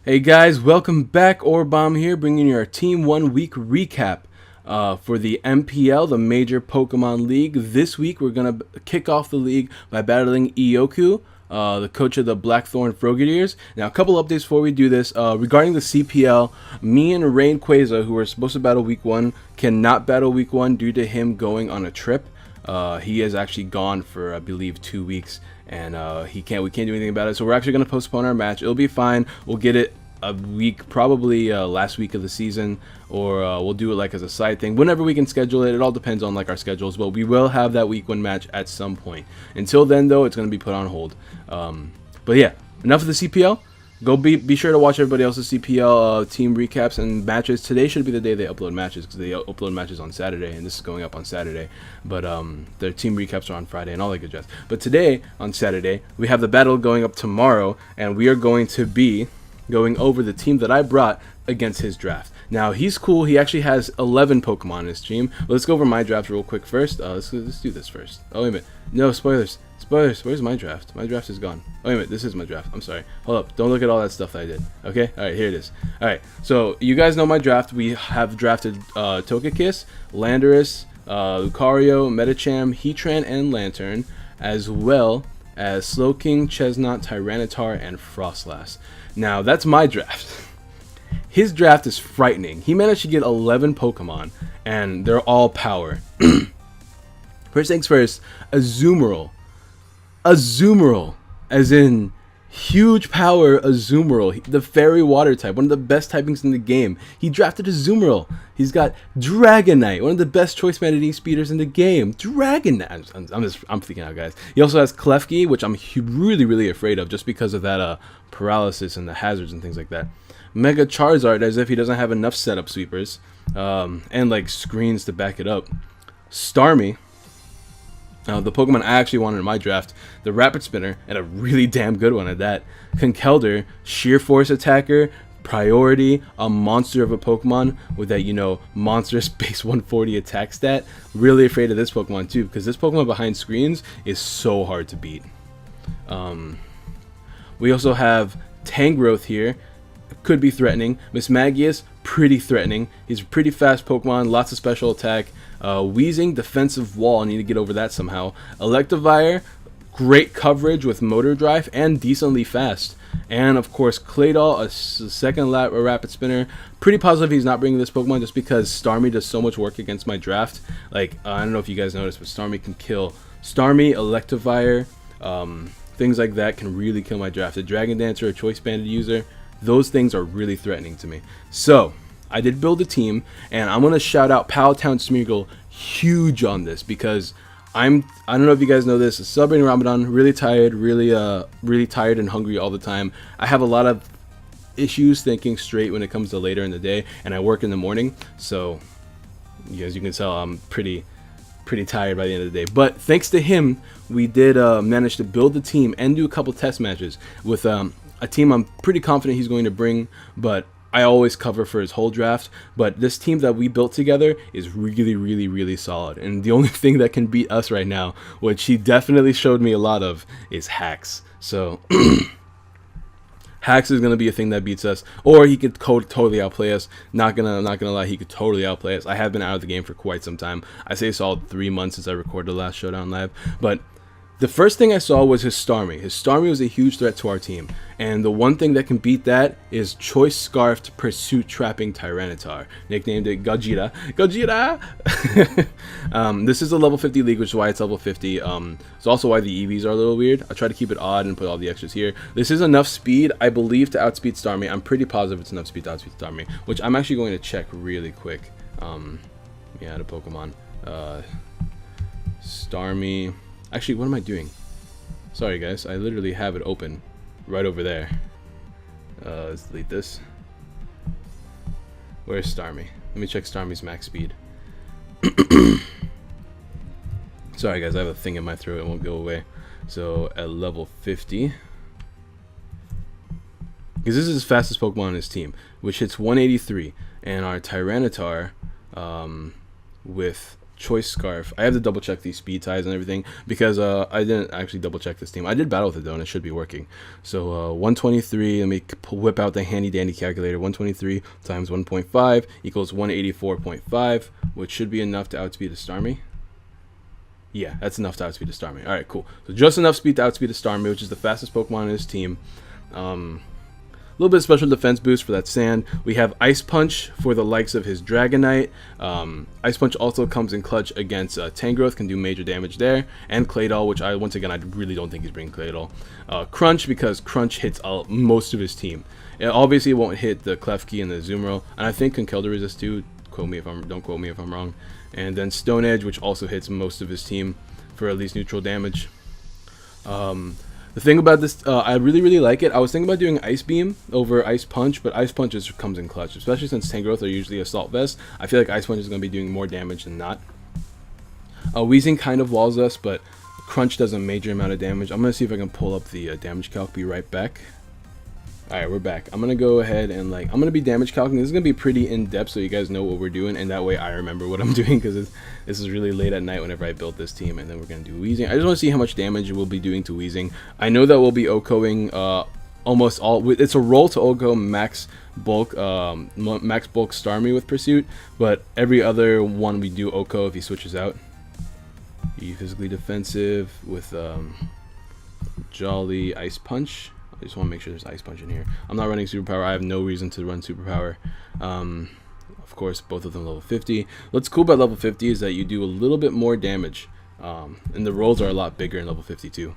Hey guys, welcome back. Orbomb here, bringing you our Team 1 week recap for the MPL, the Major Pokemon League. This week we're going to kick off the league by battling Ioku, the coach of the Blackthorrn Frogadiers. Now, a couple updates before we do this. Regarding the CPL, me and Rain Queza, who were supposed to battle week 1, cannot battle week 1 due to him going on a trip. He is actually gone for, I believe, 2 weeks, and we can't do anything about it. So we're actually going to postpone our match. It'll be fine. We'll get it a week, probably last week of the season, or we'll do it like as a side thing whenever we can schedule it. It all depends on like our schedules, but we will have that week 1 match at some point. Until then, though, it's going to be put on hold. But yeah, enough of the CPL. Go be sure to watch everybody else's CPL team recaps and matches. Today should be the day they upload matches, because they upload matches on Saturday, and this is going up on Saturday. But their team recaps are on Friday and all that good jazz. But today, on Saturday, we have the battle going up tomorrow, and we are going to be going over the team that I brought against his draft. Now, he's cool. He actually has 11 Pokemon in his team. Let's go over my draft real quick first. Let's do this first. Oh, wait a minute. No, spoilers. Spoilers. Where's my draft? My draft is gone. Oh, wait a minute. This is my draft. I'm sorry. Hold up. Don't look at all that stuff that I did. Okay? All right, here it is. All right. So, you guys know my draft. We have drafted Togekiss, Landorus, Lucario, Medicham, Heatran, and Lantern, as well as Slowking, Chesnaught, Tyranitar, and Frostlass. Now, that's my draft. His draft is frightening. He managed to get 11 Pokemon, and they're all power. First things first, Azumarill. Azumarill, as in huge power Azumarill, the fairy water type, one of the best typings in the game. He drafted Azumarill. He's got Dragonite, one of the best choice banded speeders in the game. Dragonite. I'm freaking out, guys. He also has Klefki, which I'm really afraid of just because of that paralysis and the hazards and things like that. Mega Charizard, as if he doesn't have enough setup sweepers and like screens to back it up. Starmie. The Pokemon I actually wanted in my draft, the Rapid Spinner, and a really damn good one at that. Conkeldurr, Sheer Force attacker, priority, a monster of a Pokemon with that, monstrous base 140 attack stat. Really afraid of this Pokemon too, because this Pokemon behind screens is so hard to beat. We also have Tangrowth here. Could be threatening. Mismagius, pretty threatening. He's a pretty fast Pokemon, lots of special attack. Weezing, defensive wall, I need to get over that somehow. Electivire, great coverage with motor drive and decently fast. And of course, Claydol, a second Rapid Spinner. Pretty positive he's not bringing this Pokemon just because Starmie does so much work against my draft. Like, I don't know if you guys noticed, but Starmie can kill. Starmie, Electivire, things like that can really kill my draft. A Dragon Dancer, a Choice Banded user, those things are really threatening to me. So, I did build a team, and I'm going to shout out Powtown Smeargle huge on this, because I don't know if you guys know this, celebrating Ramadan, really tired, really tired and hungry all the time. I have a lot of issues thinking straight when it comes to later in the day, and I work in the morning, so as you can tell, I'm pretty tired by the end of the day. But thanks to him, we did manage to build the team and do a couple test matches with a team I'm pretty confident he's going to bring, but I always cover for his whole draft. But this team that we built together is really solid, and the only thing that can beat us right now, which he definitely showed me a lot of, is Hacks. So Hacks is going to be a thing that beats us, or he could totally outplay us. Not gonna lie, he could totally outplay us. I have been out of the game for quite some time. I say solid 3 months since I recorded the last Showdown Live, but the first thing I saw was his Starmie. His Starmie was a huge threat to our team, and the one thing that can beat that is Choice Scarfed Pursuit Trapping Tyranitar, nicknamed it Gogeta. Gogeta! This is a level 50 league, which is why it's level 50. It's also why the EVs are a little weird. I try to keep it odd and put all the extras here. This is enough speed, I believe, to outspeed Starmie. I'm pretty positive it's enough speed to outspeed Starmie, which I'm actually going to check really quick. Yeah, the Pokemon. Starmie. Actually, what am I doing? Sorry, guys. I literally have it open right over there. Let's delete this. Where's Starmie? Let me check Starmie's max speed. Sorry, guys. I have a thing in my throat. It won't go away. So, at level 50. Because this is his fastest Pokemon on his team, which hits 183. And our Tyranitar with Choice Scarf. I have to double check these speed ties and everything because I didn't actually double check this team. I did battle with it though, and it should be working. So 123. Let me whip out the handy dandy calculator. 123 times 1.5 equals 184.5, which should be enough to outspeed a Starmie. Yeah, that's enough to outspeed a Starmie. All right, cool. So just enough speed to outspeed a Starmie, which is the fastest Pokemon in his team. A little bit of special defense boost for that sand. We have Ice Punch for the likes of his Dragonite. Ice Punch also comes in clutch against Tangrowth, can do major damage there. And Claydol, which once again, I really don't think he's bringing Claydol. Crunch, because Crunch hits most of his team. Obviously, it won't hit the Klefki and the Azumarill. And I think Conkeldurr resist too. Don't quote me if I'm wrong. And then Stone Edge, which also hits most of his team for at least neutral damage. The thing about this, I really like it. I was thinking about doing Ice Beam over Ice Punch, but Ice Punch just comes in clutch, especially since Tangrowth are usually Assault Vest. I feel like Ice Punch is going to be doing more damage than not. Weezing kind of walls us, but Crunch does a major amount of damage. I'm going to see if I can pull up the damage calc. Be right back. Alright, we're back. I'm going to go ahead and I'm going to be damage calculating. This is going to be pretty in-depth so you guys know what we're doing, and that way I remember what I'm doing, because this is really late at night whenever I built this team. And then we're going to do Weezing. I just want to see how much damage we'll be doing to Weezing. I know that we'll be OHKOing almost all. It's a roll to OHKO max bulk Starmie with Pursuit, but every other one we do OHKO if he switches out. Be physically defensive with Jolly Ice Punch. I just want to make sure there's Ice Punch in here. I'm not running Superpower. I have no reason to run Superpower. Of course, both of them level 50. What's cool about level 50 is that you do a little bit more damage. And the rolls are a lot bigger in level 52.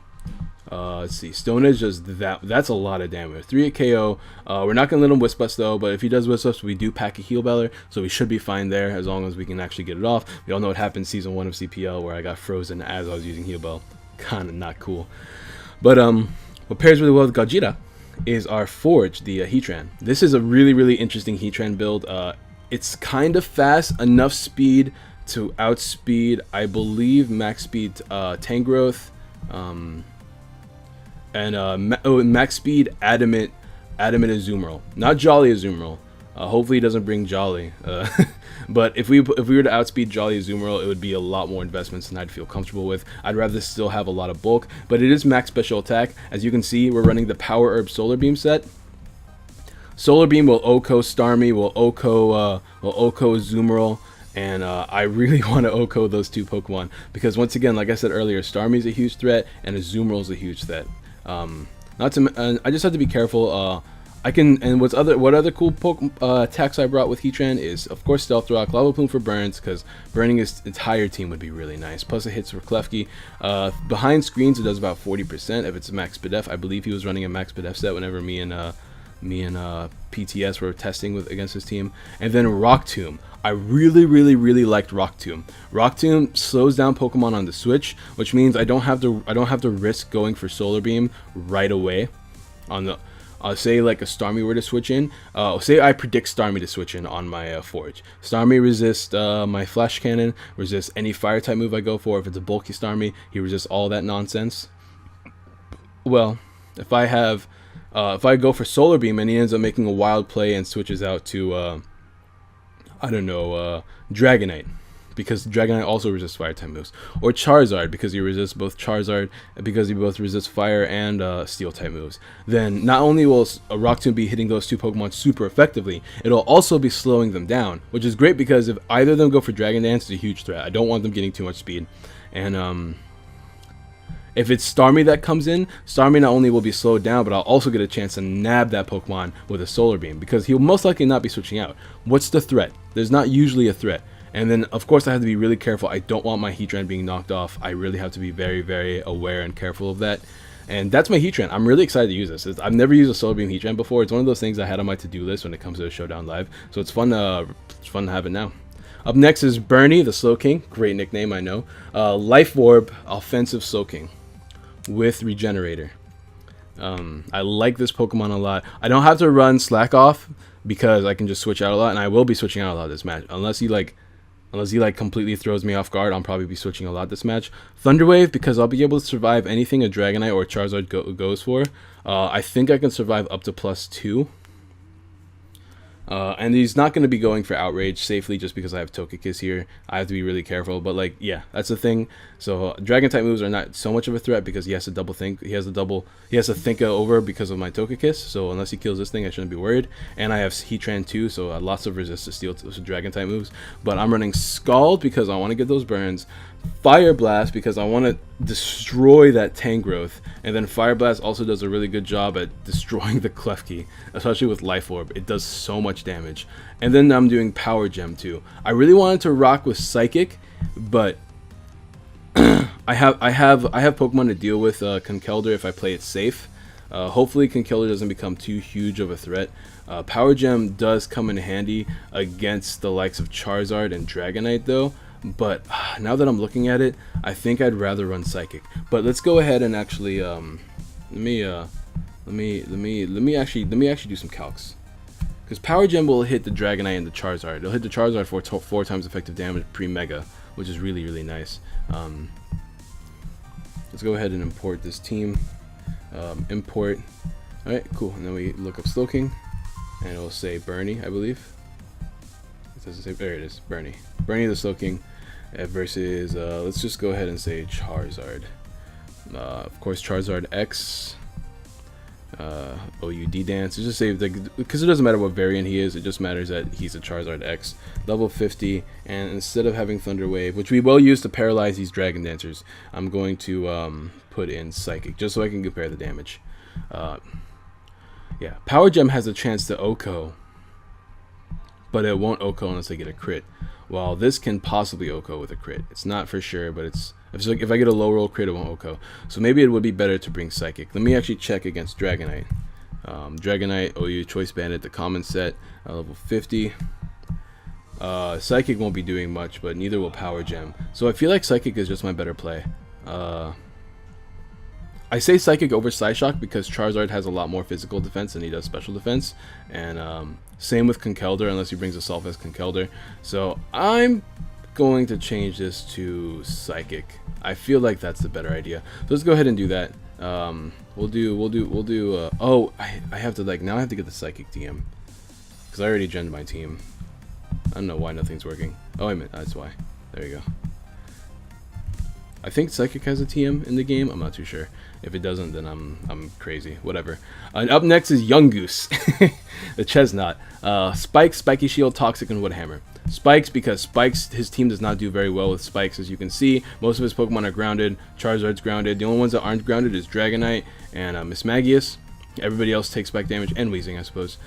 Let's see. Stone Edge does that. That's a lot of damage. 3 at KO. We're not going to let him Wisp Us, though. But if he does Wisp Us, we do pack a Heal Beller. So we should be fine there as long as we can actually get it off. We all know what happened Season 1 of CPL where I got frozen as I was using Heal Bell. Kind of not cool. But, what pairs really well with Gajira is our Forge, the Heatran. This is a really interesting Heatran build. It's kind of fast, enough speed to outspeed, I believe, max speed Tangrowth, and max speed Adamant Azumarill. Not Jolly Azumarill. Hopefully he doesn't bring Jolly. But if we were to outspeed Jolly Azumarill, it would be a lot more investments than I'd feel comfortable with. I'd rather still have a lot of bulk, but it is max special attack. As you can see, we're running the Power Herb Solar Beam set. Solar Beam will OHKO Starmie, will OHKO Azumarill, and I really want to OHKO those two Pokemon because once again, like I said earlier, Starmie's a huge threat and Azumarill is a huge threat. I just have to be careful. What other cool attacks I brought with Heatran is, of course, Stealth Rock, Lava Plume for burns, because burning his entire team would be really nice. Plus it hits for Klefki. Behind screens, it does about 40% if it's max Spadef. I believe he was running a max Spadef set whenever me and PTS were testing against his team. And then Rock Tomb. I really liked Rock Tomb. Rock Tomb slows down Pokemon on the switch, which means I don't have to risk going for Solar Beam right away on the. Say like a Starmie were to switch in. Say I predict Starmie to switch in on my Forge. Starmie resists my Flash Cannon, resists any fire type move I go for. If it's a bulky Starmie, he resists all that nonsense. Well, if I go for Solar Beam and he ends up making a wild play and switches out to Dragonite, because Dragonite also resists fire type moves, or Charizard because he resists both fire and steel type moves, then not only will Rock Tomb be hitting those two Pokemon super effectively, it'll also be slowing them down, which is great because if either of them go for Dragon Dance, it's a huge threat. I don't want them getting too much speed. And if it's Starmie that comes in, Starmie not only will be slowed down, but I'll also get a chance to nab that Pokemon with a Solar Beam because he'll most likely not be switching out. What's the threat? There's not usually a threat. And then, of course, I have to be really careful. I don't want my Heatran being knocked off. I really have to be very aware and careful of that. And that's my Heatran. I'm really excited to use this. I've never used a Solar Beam Heatran before. It's one of those things I had on my to-do list when it comes to a Showdown Live. So it's fun to have it now. Up next is Bernie, the Slowking. Great nickname, I know. Life Orb, Offensive Slowking with Regenerator. I like this Pokemon a lot. I don't have to run Slack Off because I can just switch out a lot. And I will be switching out a lot this match. Unless he completely throws me off guard, I'll probably be switching a lot this match. Thunderwave, because I'll be able to survive anything a Dragonite or a Charizard goes for. I think I can survive up to +2. And he's not going to be going for outrage safely just because I have Togekiss here. I have to be really careful. But like, yeah, that's the thing. So dragon type moves are not so much of a threat because he has to double think. He has to think over because of my Togekiss. So unless he kills this thing, I shouldn't be worried. And I have Heatran too, so lots of resist to steel dragon type moves. But I'm running Scald because I want to get those burns. Fire Blast because I want to destroy that Tangrowth, and then Fire Blast also does a really good job at destroying the Klefki, especially with Life Orb. It does so much damage. And then I'm doing Power Gem too. I really wanted to rock with Psychic, but I have Pokemon to deal with Conkeldurr if I play it safe. Hopefully Conkeldurr doesn't become too huge of a threat. Power Gem does come in handy against the likes of Charizard and Dragonite though. But now that I'm looking at it, I think I'd rather run Psychic. But let's go ahead and actually let me actually do some calcs. Because Power Gem will hit the Dragonite and the Charizard. It'll hit the Charizard for 4 times effective damage pre-Mega, which is really, really nice. Let's go ahead and import this team. Import. Alright, cool. And then we look up Slowking, and it'll say Bernie, I believe. It doesn't say, there it is, Bernie. Bernie the Slowking versus, let's just go ahead and say Charizard. Of course, Charizard X. OUD Dance. Just say, because it doesn't matter what variant he is, it just matters that he's a Charizard X, level 50, and instead of having Thunder Wave, which we will use to paralyze these Dragon Dancers, I'm going to put in Psychic, just so I can compare the damage. Yeah, Power Gem has a chance to OHKO, but it won't OHKO unless I get a crit. While this can possibly OHKO with a crit. It's not for sure, but if I get a low roll crit, it won't OHKO. So maybe it would be better to bring Psychic. Let me actually check against Dragonite. Dragonite, OU Choice Bandit, the common set, level 50. Psychic won't be doing much, but neither will Power Gem. So I feel like Psychic is just my better play. I say Psychic over Psyshock because Charizard has a lot more physical defense than he does special defense, and same with Conkeldurr unless he brings Assault Vest Conkeldurr. So I'm going to change this to Psychic. I feel like that's the better idea. So let's go ahead and do that. We'll do. Oh, I have to now I have to get the Psychic TM because I already gen'd my team. I don't know why nothing's working. Oh, wait a minute, that's why. There you go. I think Psychic has a TM in the game. I'm not too sure. If it doesn't, then I'm crazy. Whatever. And up next is Yungoos, the Chestnut. Spikes, Spiky Shield, Toxic, and Woodhammer. Spikes because Spikes, his team does not do very well with Spikes, as you can see. Most of his Pokemon are grounded. Charizard's grounded. The only ones that aren't grounded is Dragonite and Mismagius. Everybody else takes spike damage, and Weezing, I suppose.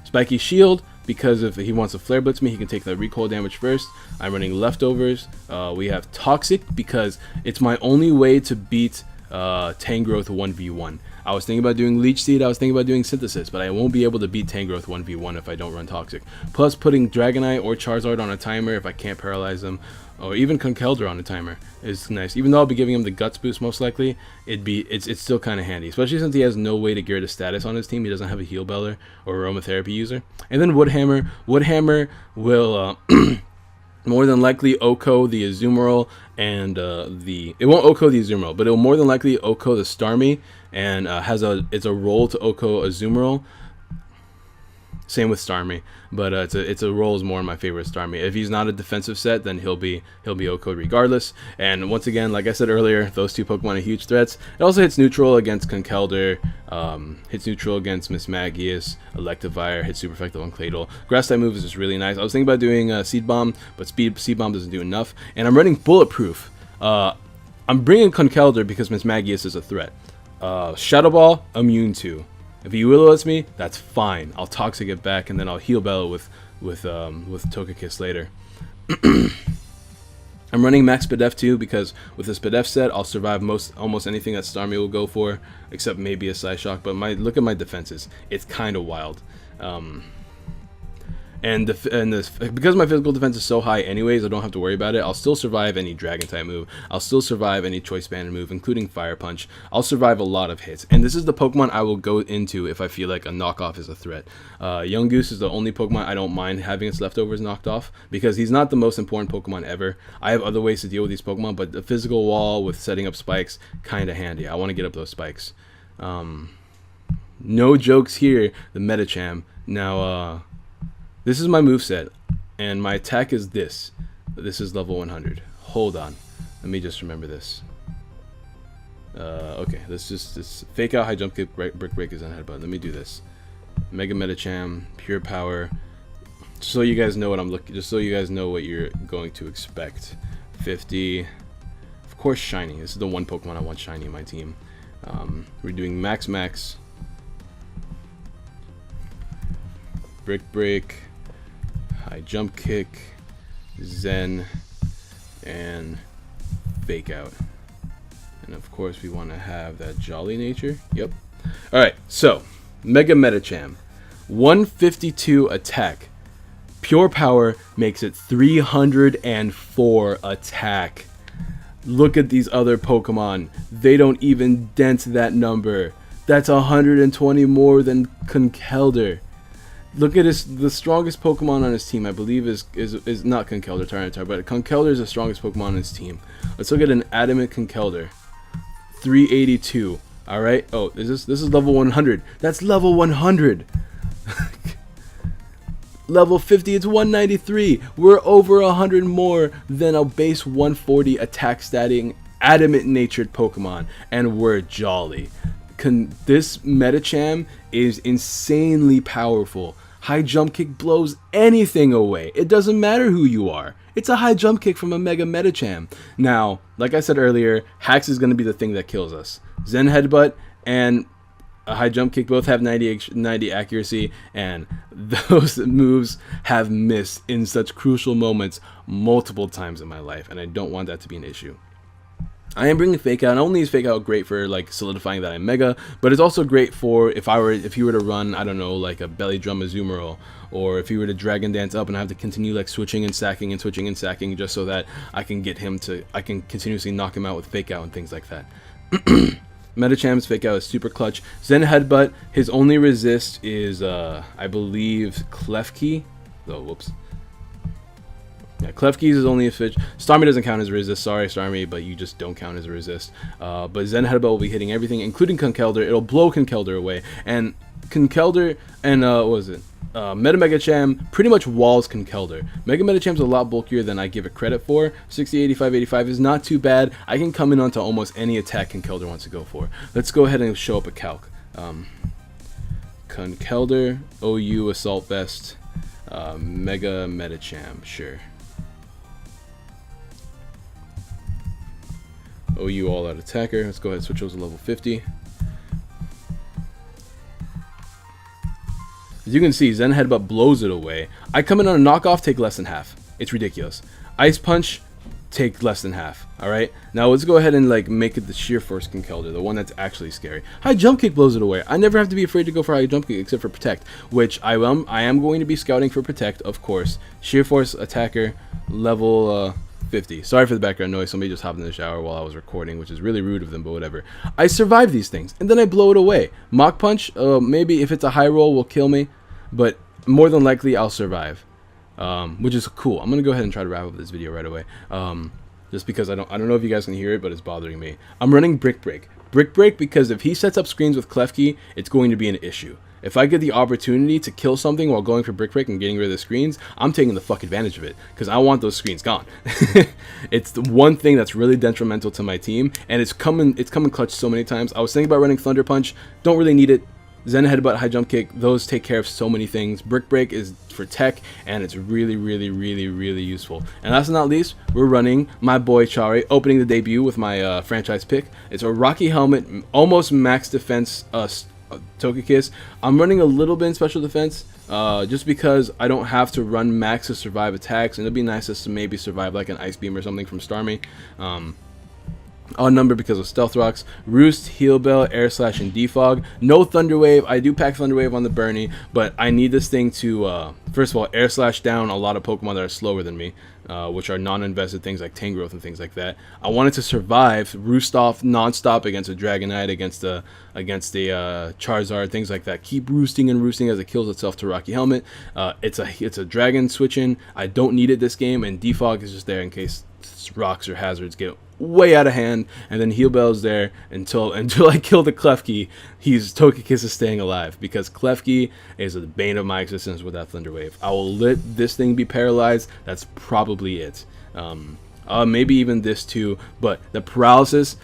Spiky Shield, because if he wants to Flare Blitz me, he can take the recoil damage first. I'm running Leftovers. We have Toxic because it's my only way to beat Tangrowth 1v1. I was thinking about doing Leech Seed, I was thinking about doing Synthesis, but I won't be able to beat Tangrowth 1v1 if I don't run Toxic. Plus putting Dragonite or Charizard on a timer if I can't paralyze them, or even Conkeldurr on a timer is nice. Even though I'll be giving him the Guts boost most likely, it's still kind of handy, especially since he has no way to gear the status on his team. He doesn't have a Heal Beller or Aromatherapy user. And then Woodhammer. Woodhammer will more than likely OHKO the Azumarill and it won't OHKO the Azumarill, but it will more than likely OHKO the Starmie, and it's a roll to OHKO Azumarill. Same with Starmie, but it's a roll is more my favorite Starmie. If he's not a defensive set, then he'll be OHKO'd regardless. And once again, like I said earlier, those two Pokemon are huge threats. It also hits neutral against Conkeldurr, hits neutral against Mismagius, Electivire, hits super effective on Claydol. Grass type move is just really nice. I was thinking about doing Seed Bomb, but Seed Bomb doesn't do enough. And I'm running Bulletproof. I'm bringing Conkeldurr because Mismagius is a threat. Shadow Ball, immune to. If he Will-O-Wisps me, that's fine. I'll Toxic it back, and then I'll Heal Bella with Togekiss later. I'm running Max Spadef too because with the Spadef set, I'll survive almost anything that Starmie will go for, except maybe a Psyshock. But look at my defenses; it's kind of wild. Because my physical defense is so high anyways, I don't have to worry about it. I'll still survive any Dragon type move. I'll still survive any Choice Banded move, including Fire Punch. I'll survive a lot of hits. And this is the Pokemon I will go into if I feel like a knockoff is a threat. Yungoos is the only Pokemon I don't mind having its leftovers knocked off, because he's not the most important Pokemon ever. I have other ways to deal with these Pokemon, but the physical wall with setting up spikes, kind of handy. I want to get up those spikes. No jokes here, the Medicham Now, this is my moveset, and my attack is this. This is level 100. Hold on. Let me just remember this. Okay, let's just fake out high jump kick, brick break is on headbutt. Let me do this. Mega Medicham, pure power. Just so you guys know what I'm looking. Just so you guys know what you're going to expect. 50. Of course, shiny. This is the one Pokemon I want shiny in my team. We're doing max. Brick break, high jump kick, Zen, and fake out. And of course we want to have that jolly nature. Yep. Alright, so Mega Medicham, 152 attack. Pure power makes it 304 attack. Look at these other Pokemon. They don't even dent that number. That's 120 more than Conkeldurr. Look at this. The strongest Pokemon on his team, I believe, is not Conkeldurr, Tyranitar, but Conkeldurr is the strongest Pokemon on his team. Let's look at an Adamant Conkeldurr. 382. All right. Oh, this is level 100. That's level 100. Level 50, it's 193. We're over 100 more than a base 140 attack statting Adamant natured Pokemon, and we're jolly. This Medicham is insanely powerful. High jump kick blows anything away. It doesn't matter who you are. It's a high jump kick from a Mega Medicham. Now, like I said earlier, Hacks is going to be the thing that kills us. Zen Headbutt and a high jump kick both have 90 accuracy, and those moves have missed in such crucial moments multiple times in my life, and I don't want that to be an issue. I am bringing Fake Out. Not only is Fake Out great for like solidifying that I'm Mega, but it's also great for if you were to run, I don't know, like a Belly Drum Azumarill, or if you were to Dragon Dance up and I have to continue like switching and sacking just so that I can continuously knock him out with Fake Out and things like that. Medicham's Fake Out is super clutch. Zen Headbutt, his only resist is I believe Klefki. Oh, whoops. Yeah, Klefki's is only a switch. Starmie doesn't count as a resist. Sorry, Starmie, but you just don't count as a resist. But Zen Headbutt will be hitting everything, including Conkeldurr. It'll blow Conkeldurr away. And Conkeldurr and what was it? Meta Megacham pretty much walls Conkeldurr. Mega Medicham's a lot bulkier than I give it credit for. 60, 85, 85 is not too bad. I can come in onto almost any attack Conkeldurr wants to go for. Let's go ahead and show up a calc. Conkeldurr, OU Assault Vest, Mega Medicham, sure. OU All Out Attacker. Let's go ahead and switch those to level 50. As you can see, Zen Headbutt blows it away. I come in on a knockoff, take less than half. It's ridiculous. Ice Punch, take less than half. Alright? Now let's go ahead and like make it the Sheer Force Conkeldurr, the one that's actually scary. High Jump Kick blows it away. I never have to be afraid to go for High Jump Kick except for Protect, which I am going to be scouting for Protect, of course. Sheer Force Attacker, level 50. Sorry for the background noise. Somebody just hopped in the shower while I was recording, which is really rude of them, but whatever. I survive these things, and then I blow it away. Mach Punch, maybe if it's a high roll, will kill me, but more than likely I'll survive, which is cool. I'm gonna go ahead and try to wrap up this video right away, just because I don't know if you guys can hear it, but it's bothering me. I'm running Brick Break because if he sets up screens with Klefki, it's going to be an issue. If I get the opportunity to kill something while going for Brick Break and getting rid of the screens, I'm taking the fuck advantage of it, because I want those screens gone. It's the one thing that's really detrimental to my team, and it's coming clutch so many times. I was thinking about running Thunder Punch, don't really need it. Zen Headbutt, High Jump Kick, those take care of so many things. Brick Break is for tech, and it's really useful. And last but not least, we're running my boy Chari, opening the debut with my franchise pick. It's a Rocky Helmet, almost max defense Togekiss. I'm running a little bit in special defense, just because I don't have to run max to survive attacks, and it'd be nice to maybe survive like an Ice Beam or something from Starmie. Odd number because of Stealth Rocks, Roost, Heal Bell, Air Slash, and Defog. No Thunder Wave. I do pack Thunder Wave on the Bernie, but I need this thing to, first of all, Air Slash down a lot of Pokemon that are slower than me, which are non-invested things like Tangrowth and things like that. I wanted to survive Roost off non-stop against a Dragonite, against the Charizard, things like that. Keep roosting and roosting as it kills itself to Rocky Helmet. It's a Dragon switch in. I don't need it this game, and Defog is just there in case rocks or hazards get way out of hand, and then Heal Bell's there until I kill the Klefki. Togekiss is staying alive, because Klefki is the bane of my existence with that Thunder Wave. I will let this thing be paralyzed. That's probably it. Maybe even this too, but the paralysis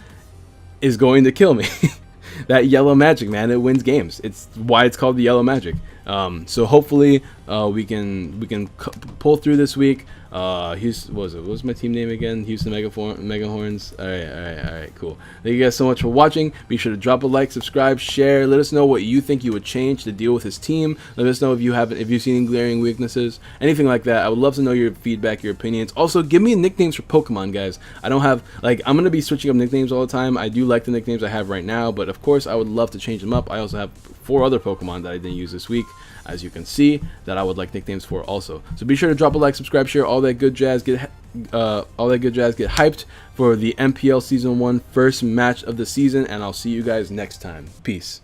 is going to kill me. That yellow magic, man, it wins games. It's why it's called the yellow magic. So hopefully we can pull through this week. Houston, what was my team name again? Houston Megahorns. All right, cool. Thank you guys so much for watching. Be sure to drop a like, subscribe, share. Let us know what you think you would change to deal with his team. Let us know if you've seen any glaring weaknesses, anything like that. I would love to know your feedback, your opinions. Also, give me nicknames for Pokemon, guys. I don't have, like, I'm gonna be switching up nicknames all the time. I do like the nicknames I have right now, but of course I would love to change them up. I also have 4 other Pokemon that I didn't use this week, as you can see, that I would like nicknames for also. So be sure to drop a like, subscribe, share, all that good jazz. Get hyped for the MPL Season 1 first match of the season, and I'll see you guys next time. Peace.